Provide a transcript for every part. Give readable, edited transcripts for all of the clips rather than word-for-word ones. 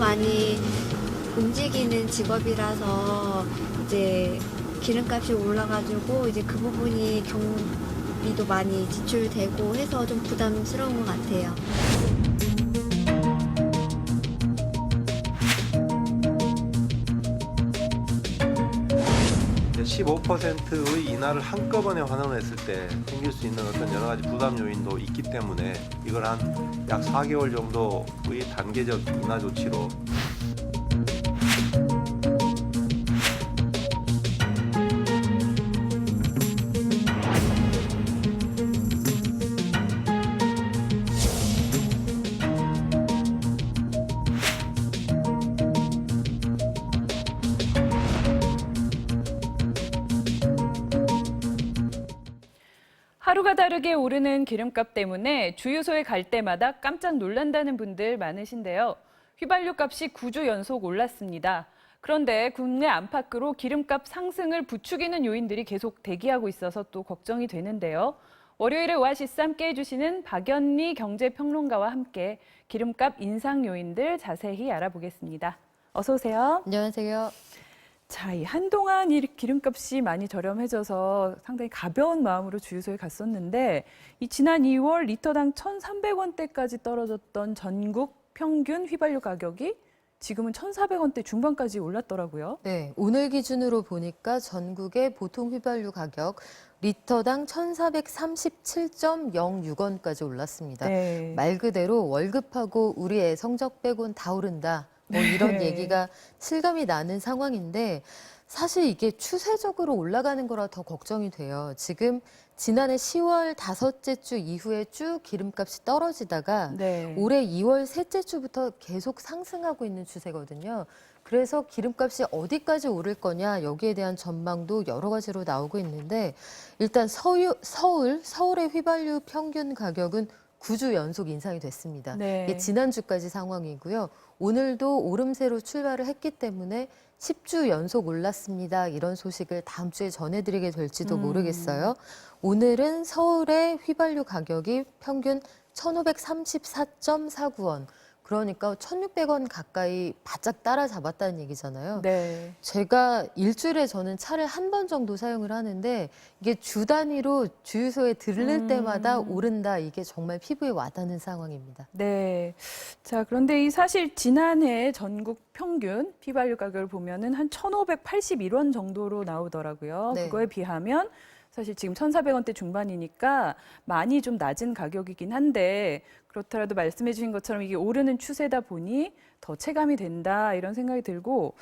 많이 움직이는 직업이라서 이제 기름값이 올라가지고 이제 그 부분이 경비도 많이 지출되고 해서 좀 부담스러운 것 같아요. 15%의 인하를 한꺼번에 환원했을 때 생길 수 있는 어떤 여러 가지 부담 요인도 있기 때문에 이걸 한 약 4개월 정도의 단계적 인하 조치로 하루가 다르게 오르는 기름값 때문에 주유소에 갈 때마다 깜짝 놀란다는 분들 많으신데요. 휘발유 값이 9주 연속 올랐습니다. 그런데 국내 안팎으로 기름값 상승을 부추기는 요인들이 계속 대기하고 있어서 또 걱정이 되는데요. 월요일에 오아시스 함께 해주시는 박연미 경제평론가와 함께 기름값 인상 요인들 자세히 알아보겠습니다. 어서 오세요. 안녕하세요. 자, 한동안 이 기름값이 많이 저렴해져서 상당히 가벼운 마음으로 주유소에 갔었는데 이 지난 2월 리터당 1,300원대까지 떨어졌던 전국 평균 휘발유 가격이 지금은 1,400원대 중반까지 올랐더라고요. 네, 오늘 기준으로 보니까 전국의 보통 휘발유 가격 리터당 1,437.06원까지 올랐습니다. 네. 말 그대로 월급하고 우리의 성적 빼곤 다 오른다. 뭐 이런 네. 얘기가 실감이 나는 상황인데 사실 이게 추세적으로 올라가는 거라 더 걱정이 돼요. 지금 지난해 10월 다섯째 주 이후에 쭉 기름값이 떨어지다가 네. 올해 2월 셋째 주부터 계속 상승하고 있는 추세거든요. 그래서 기름값이 어디까지 오를 거냐 여기에 대한 전망도 여러 가지로 나오고 있는데 일단 서울의 휘발유 평균 가격은 9주 연속 인상이 됐습니다. 네. 이게 지난주까지 상황이고요. 오늘도 오름세로 출발을 했기 때문에 10주 연속 올랐습니다. 이런 소식을 다음 주에 전해드리게 될지도 모르겠어요. 오늘은 서울의 휘발유 가격이 평균 1,534.49원. 그러니까 1,600원 가까이 바짝 따라잡았다는 얘기잖아요. 네. 제가 일주일에 저는 차를 한 번 정도 사용을 하는데 이게 주 단위로 주유소에 들를 때마다 오른다. 이게 정말 피부에 와닿는 상황입니다. 네. 자, 그런데 이 사실 지난해 전국 평균 휘발유 가격을 보면은 한 1,581원 정도로 나오더라고요. 네. 그거에 비하면 사실 지금 1,400원대 중반이니까 많이 좀 낮은 가격이긴 한데 그렇더라도 말씀해 주신 것처럼 이게 오르는 추세다 보니 더 체감이 된다 이런 생각이 들고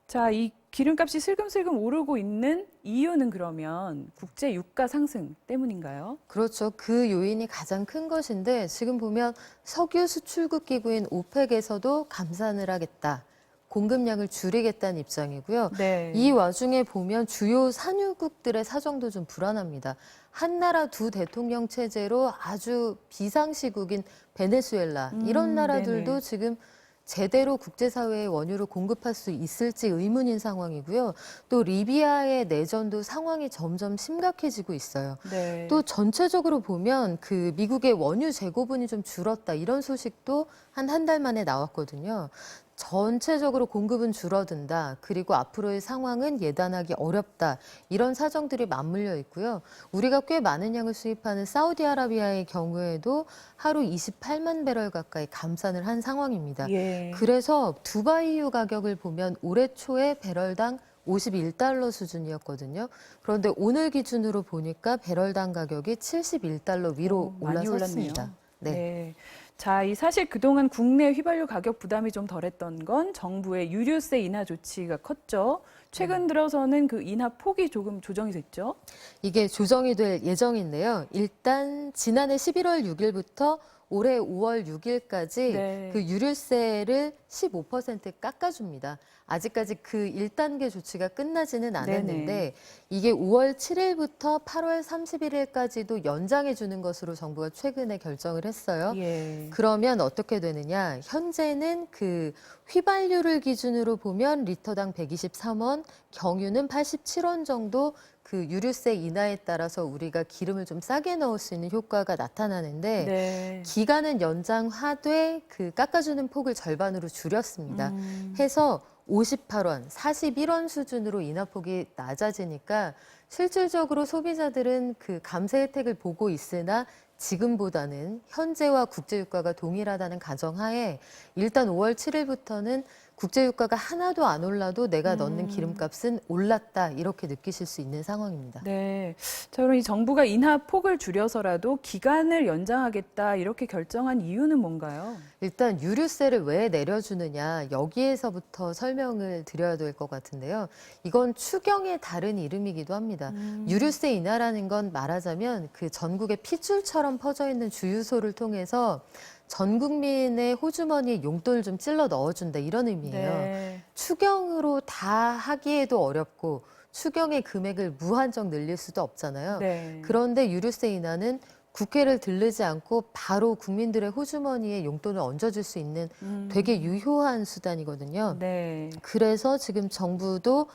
자, 이 기름값이 슬금슬금 오르고 있는 이유는 그러면 국제 유가 상승 때문인가요? 그렇죠. 그 요인이 가장 큰 것인데 지금 보면 석유 수출국 기구인 오펙에서도 감산을 하겠다. 공급량을 줄이겠다는 입장이고요. 네. 이 와중에 보면 주요 산유국들의 사정도 좀 불안합니다. 한 나라 두 대통령 체제로 아주 비상시국인 베네수엘라 이런 나라들도 네네. 지금 제대로 국제사회에 원유를 공급할 수 있을지 의문인 상황이고요. 또 리비아의 내전도 상황이 점점 심각해지고 있어요. 네. 또 전체적으로 보면 그 미국의 원유 재고분이 좀 줄었다 이런 소식도 한 달 만에 나왔거든요. 전체적으로 공급은 줄어든다. 그리고 앞으로의 상황은 예단하기 어렵다. 이런 사정들이 맞물려 있고요. 우리가 꽤 많은 양을 수입하는 사우디아라비아의 경우에도 하루 28만 배럴 가까이 감산을 한 상황입니다. 예. 그래서 두바이유 가격을 보면 올해 초에 배럴당 51달러 수준이었거든요. 그런데 오늘 기준으로 보니까 배럴당 가격이 71달러 위로 많이 올라섰습니다. 올랐네요. 네. 네. 자, 이 사실 그동안 국내 휘발유 가격 부담이 좀 덜했던 건 정부의 유류세 인하 조치가 컸죠. 최근 들어서는 그 인하 폭이 조금 조정이 됐죠. 이게 조정이 될 예정인데요. 일단 지난해 11월 6일부터 올해 5월 6일까지 네. 그 유류세를 15% 깎아줍니다. 아직까지 그 1단계 조치가 끝나지는 않았는데 네네. 이게 5월 7일부터 8월 31일까지도 연장해 주는 것으로 정부가 최근에 결정을 했어요. 예. 그러면 어떻게 되느냐? 현재는 그 휘발유를 기준으로 보면 리터당 123원, 경유는 87원 정도 그 유류세 인하에 따라서 우리가 기름을 좀 싸게 넣을 수 있는 효과가 나타나는데 네. 기간은 연장하되 그 깎아주는 폭을 절반으로 줄였습니다. 해서 58원, 41원 수준으로 인하폭이 낮아지니까 실질적으로 소비자들은 그 감세 혜택을 보고 있으나 지금보다는 현재와 국제유가가 동일하다는 가정하에 일단 5월 7일부터는 국제유가가 하나도 안 올라도 내가 넣는 기름값은 올랐다 이렇게 느끼실 수 있는 상황입니다. 네. 자, 그럼 이 정부가 인하 폭을 줄여서라도 기간을 연장하겠다 이렇게 결정한 이유는 뭔가요? 일단 유류세를 왜 내려주느냐 여기에서부터 설명을 드려야 될 것 같은데요. 이건 추경의 다른 이름이기도 합니다. 유류세 인하라는 건 말하자면 그 전국에 핏줄처럼 퍼져 있는 주유소를 통해서 전 국민의 호주머니에 용돈을 좀 찔러 넣어준다 이런 의미예요. 네. 추경으로 다 하기에도 어렵고 추경의 금액을 무한정 늘릴 수도 없잖아요. 네. 그런데 유류세 인하는 국회를 들르지 않고 바로 국민들의 호주머니에 용돈을 얹어줄 수 있는 되게 유효한 수단이거든요. 네. 그래서 지금 정부도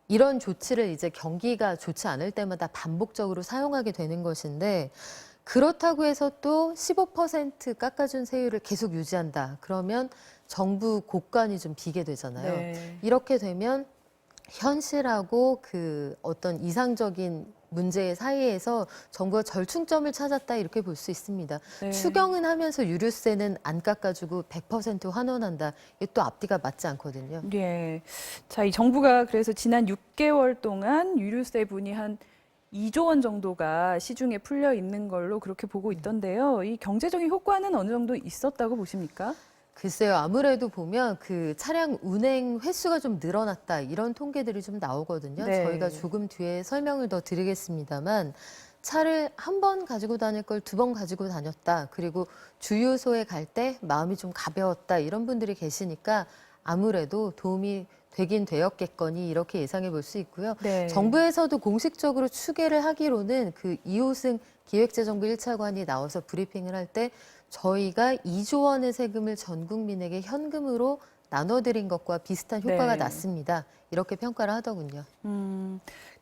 이런 조치를 이제 경기가 좋지 않을 때마다 반복적으로 사용하게 되는 것인데 그렇다고 해서 또 15% 깎아준 세율을 계속 유지한다. 그러면 정부 곳간이 좀 비게 되잖아요. 네. 이렇게 되면 현실하고 그 어떤 이상적인 문제 사이에서 정부가 절충점을 찾았다 이렇게 볼 수 있습니다. 네. 추경은 하면서 유류세는 안 깎아주고 100% 환원한다. 이게 또 앞뒤가 맞지 않거든요. 예. 자, 이 정부가 그래서 지난 6개월 동안 유류세분이 한 2조 원 정도가 시중에 풀려 있는 걸로 그렇게 보고 있던데요. 이 경제적인 효과는 어느 정도 있었다고 보십니까? 글쎄요, 아무래도 보면 그 차량 운행 횟수가 좀 늘어났다 이런 통계들이 좀 나오거든요. 네. 저희가 조금 뒤에 설명을 더 드리겠습니다만 차를 한 번 가지고 다닐 걸 2번 가지고 다녔다. 그리고 주유소에 갈 때 마음이 좀 가벼웠다 이런 분들이 계시니까 아무래도 도움이 되긴 되었겠거니 이렇게 예상해 볼 수 있고요. 네. 정부에서도 공식적으로 추계를 하기로는 그 이호승 기획재정부 1차관이 나와서 브리핑을 할 때 저희가 2조 원의 세금을 전 국민에게 현금으로 나눠드린 것과 비슷한 효과가 네. 났습니다. 이렇게 평가를 하더군요.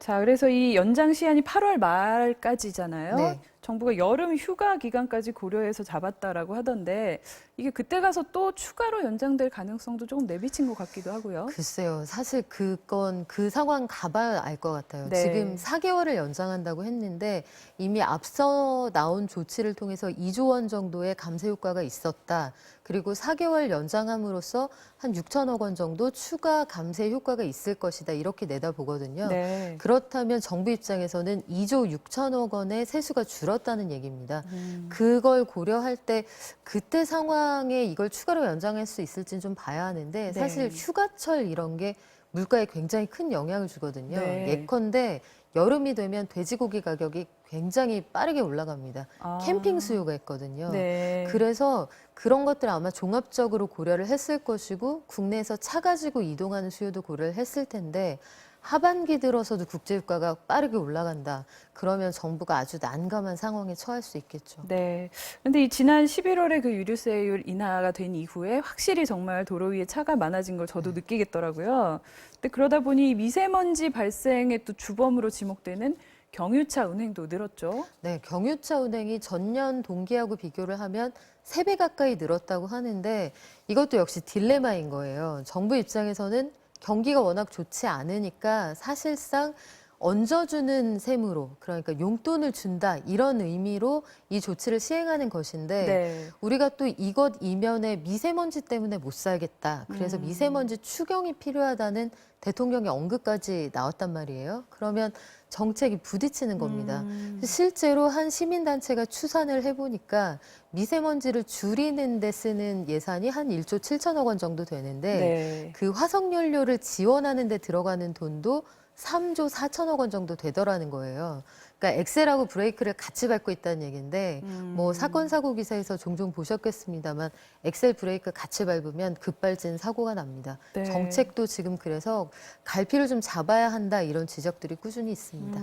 자, 그래서 이 연장 시한이 8월 말까지잖아요. 네. 정부가 여름 휴가 기간까지 고려해서 잡았다라고 하던데 이게 그때 가서 또 추가로 연장될 가능성도 조금 내비친 것 같기도 하고요. 글쎄요. 사실 그건 그 상황 가봐야 알 것 같아요. 네. 지금 4개월을 연장한다고 했는데 이미 앞서 나온 조치를 통해서 2조 원 정도의 감세 효과가 있었다. 그리고 4개월 연장함으로써 한 6천억 원 정도 추가 감세 효과가 있을 것이다. 이렇게 내다보거든요. 네. 그렇다면 정부 입장에서는 2조 6천억 원의 세수가 줄었다는 얘기입니다. 그걸 고려할 때 그때 상황에 이걸 추가로 연장할 수 있을지는 좀 봐야 하는데 사실 네. 휴가철 이런 게 물가에 굉장히 큰 영향을 주거든요. 네. 예컨대 여름이 되면 돼지고기 가격이 굉장히 빠르게 올라갑니다. 아. 캠핑 수요가 있거든요. 네. 그래서 그런 것들을 아마 종합적으로 고려를 했을 것이고 국내에서 차 가지고 이동하는 수요도 고려를 했을 텐데 하반기 들어서도 국제유가가 빠르게 올라간다. 그러면 정부가 아주 난감한 상황에 처할 수 있겠죠. 네. 근데 이 지난 11월에 그 유류세율 인하가 된 이후에 확실히 정말 도로 위에 차가 많아진 걸 저도 느끼겠더라고요. 근데 그러다 보니 미세먼지 발생의 또 주범으로 지목되는 경유차 운행도 늘었죠. 네, 경유차 운행이 전년 동기하고 비교를 하면 3배 가까이 늘었다고 하는데 이것도 역시 딜레마인 거예요. 정부 입장에서는 경기가 워낙 좋지 않으니까 사실상 얹어주는 셈으로 그러니까 용돈을 준다 이런 의미로 이 조치를 시행하는 것인데 네. 우리가 또 이것 이면에 미세먼지 때문에 못 살겠다. 그래서 미세먼지 추경이 필요하다는 대통령의 언급까지 나왔단 말이에요. 그러면 정책이 부딪히는 겁니다. 실제로 한 시민단체가 추산을 해보니까 미세먼지를 줄이는 데 쓰는 예산이 한 1조 7천억 원 정도 되는데 네. 그 화석연료를 지원하는 데 들어가는 돈도 3조 4천억 원 정도 되더라는 거예요. 그러니까 엑셀하고 브레이크를 같이 밟고 있다는 얘기인데 뭐 사건 사고 기사에서 종종 보셨겠습니다만 엑셀 브레이크 같이 밟으면 급발진 사고가 납니다. 네. 정책도 지금 그래서 갈피를 좀 잡아야 한다 이런 지적들이 꾸준히 있습니다.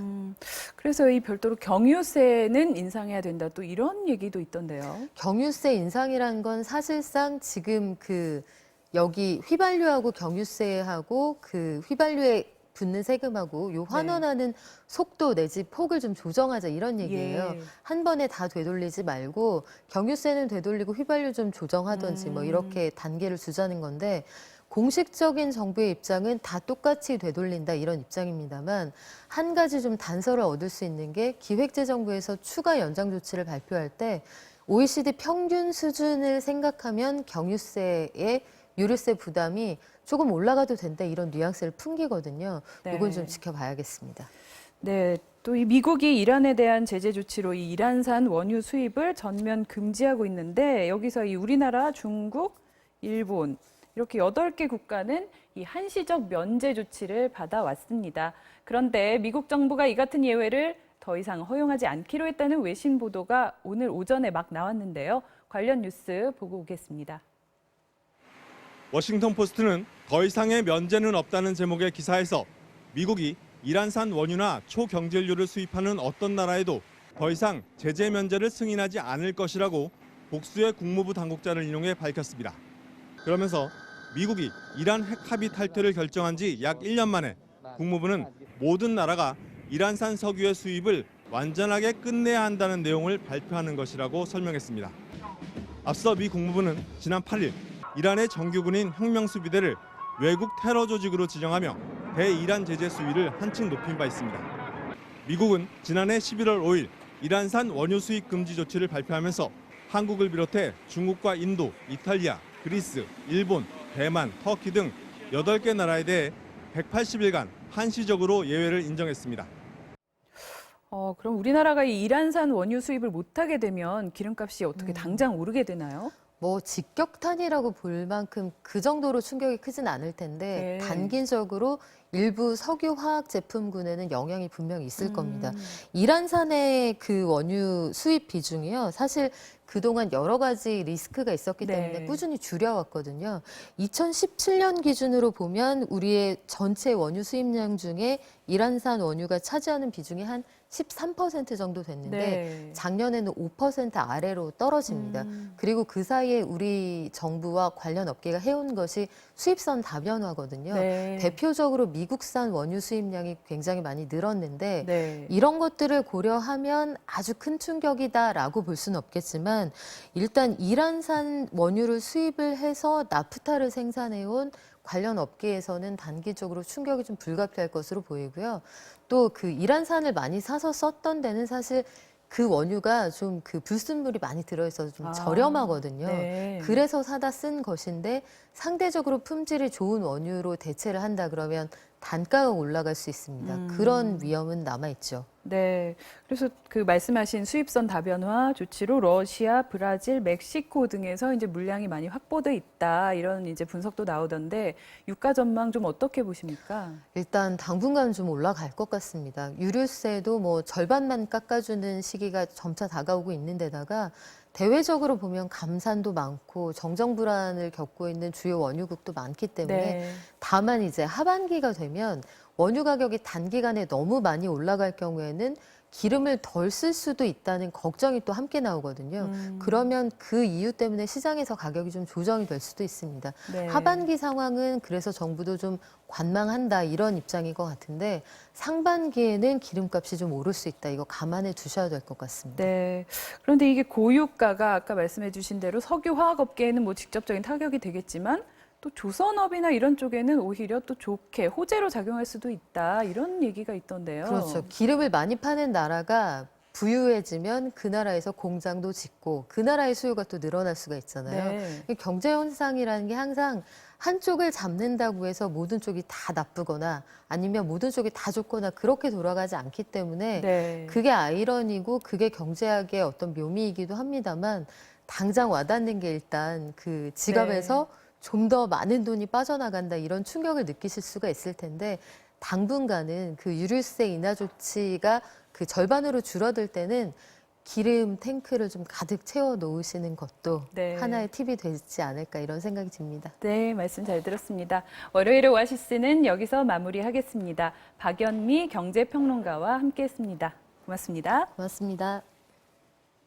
그래서 이 별도로 경유세는 인상해야 된다 또 이런 얘기도 있던데요. 경유세 인상이라는 건 사실상 지금 여기 휘발유하고 경유세하고 그 휘발유에 붙는 세금하고 요 환원하는 속도 내지 폭을 좀 조정하자 이런 얘기예요. 예. 한 번에 다 되돌리지 말고 경유세는 되돌리고 휘발유 좀 조정하든지 뭐 이렇게 단계를 주자는 건데 공식적인 정부의 입장은 다 똑같이 되돌린다 이런 입장입니다만 한 가지 좀 단서를 얻을 수 있는 게 기획재정부에서 추가 연장 조치를 발표할 때 OECD 평균 수준을 생각하면 경유세의 유류세 부담이 조금 올라가도 된다 이런 뉘앙스를 풍기거든요. 네. 이건 좀 지켜봐야겠습니다. 네, 또 이 미국이 이란에 대한 제재 조치로 이 이란산 원유 수입을 전면 금지하고 있는데 여기서 이 우리나라, 중국, 일본 이렇게 8개 국가는 이 한시적 면제 조치를 받아왔습니다. 그런데 미국 정부가 이 같은 예외를 더 이상 허용하지 않기로 했다는 외신 보도가 오늘 오전에 막 나왔는데요. 관련 뉴스 보고 오겠습니다. 워싱턴 포스트는 더 이상의 면제는 없다는 제목의 기사에서 미국이 이란산 원유나 초경질유를 수입하는 어떤 나라에도 더 이상 제재 면제를 승인하지 않을 것이라고 복수의 국무부 당국자를 인용해 밝혔습니다. 그러면서 미국이 이란 핵 합의 탈퇴를 결정한 지 약 1년 만에 국무부는 모든 나라가 이란산 석유의 수입을 완전하게 끝내야 한다는 내용을 발표하는 것이라고 설명했습니다. 앞서 미 국무부는 지난 8일 이란의 정규군인 혁명수비대를 외국 테러 조직으로 지정하며 대이란 제재 수위를 한층 높인 바 있습니다. 미국은 지난해 11월 5일 이란산 원유 수입 금지 조치를 발표하면서 한국을 비롯해 중국과 인도, 이탈리아, 그리스, 일본, 대만, 터키 등 8개 나라에 대해 180일간 한시적으로 예외를 인정했습니다. 그럼 우리나라가 이 이란산 원유 수입을 못하게 되면 기름값이 어떻게 당장 오르게 되나요? 뭐 직격탄이라고 볼 만큼 그 정도로 충격이 크진 않을 텐데 네. 단기적으로 일부 석유 화학 제품군에는 영향이 분명히 있을 겁니다. 이란산의 그 원유 수입 비중이요. 사실 그동안 여러 가지 리스크가 있었기 때문에 네. 꾸준히 줄여왔거든요. 2017년 기준으로 보면 우리의 전체 원유 수입량 중에 이란산 원유가 차지하는 비중이 한 13% 정도 됐는데 네. 작년에는 5% 아래로 떨어집니다. 그리고 그 사이에 우리 정부와 관련 업계가 해온 것이 수입선 다변화거든요. 네. 대표적으로 미국산 원유 수입량이 굉장히 많이 늘었는데 네. 이런 것들을 고려하면 아주 큰 충격이다라고 볼 수는 없겠지만 일단 이란산 원유를 수입을 해서 나프타를 생산해온 관련 업계에서는 단기적으로 충격이 좀 불가피할 것으로 보이고요. 또 그 이란산을 많이 사서 썼던 데는 사실 그 원유가 좀 그 불순물이 많이 들어있어서 좀 저렴하거든요. 네. 그래서 사다 쓴 것인데 상대적으로 품질이 좋은 원유로 대체를 한다 그러면 단가가 올라갈 수 있습니다. 그런 위험은 남아있죠. 네. 그래서 그 말씀하신 수입선 다변화 조치로 러시아, 브라질, 멕시코 등에서 이제 물량이 많이 확보돼 있다. 이런 이제 분석도 나오던데 유가 전망 좀 어떻게 보십니까? 일단 당분간 좀 올라갈 것 같습니다. 유류세도 뭐 절반만 깎아주는 시기가 점차 다가오고 있는 데다가 대외적으로 보면 감산도 많고 정정 불안을 겪고 있는 주요 원유국도 많기 때문에 네. 다만 이제 하반기가 되면 원유 가격이 단기간에 너무 많이 올라갈 경우에는 기름을 덜 쓸 수도 있다는 걱정이 또 함께 나오거든요. 그러면 그 이유 때문에 시장에서 가격이 좀 조정이 될 수도 있습니다. 네. 하반기 상황은 그래서 정부도 좀 관망한다 이런 입장인 것 같은데 상반기에는 기름값이 좀 오를 수 있다. 이거 감안해 두셔야 될 것 같습니다. 네. 그런데 이게 고유가가 아까 말씀해 주신 대로 석유 화학업계에는 뭐 직접적인 타격이 되겠지만 또 조선업이나 이런 쪽에는 오히려 또 좋게 호재로 작용할 수도 있다. 이런 얘기가 있던데요. 그렇죠. 기름을 많이 파는 나라가 부유해지면 그 나라에서 공장도 짓고 그 나라의 수요가 또 늘어날 수가 있잖아요. 네. 경제 현상이라는 게 항상 한쪽을 잡는다고 해서 모든 쪽이 다 나쁘거나 아니면 모든 쪽이 다 좋거나 그렇게 돌아가지 않기 때문에 네. 그게 아이러니고 그게 경제학의 어떤 묘미이기도 합니다만 당장 와닿는 게 일단 그 지갑에서 좀 더 많은 돈이 빠져나간다 이런 충격을 느끼실 수가 있을 텐데 당분간은 그 유류세 인하 조치가 그 절반으로 줄어들 때는 기름 탱크를 좀 가득 채워 놓으시는 것도 네. 하나의 팁이 되지 않을까 이런 생각이 듭니다. 네, 말씀 잘 들었습니다. 월요일의 오아시스는 여기서 마무리하겠습니다. 박연미 경제평론가와 함께했습니다. 고맙습니다. 고맙습니다.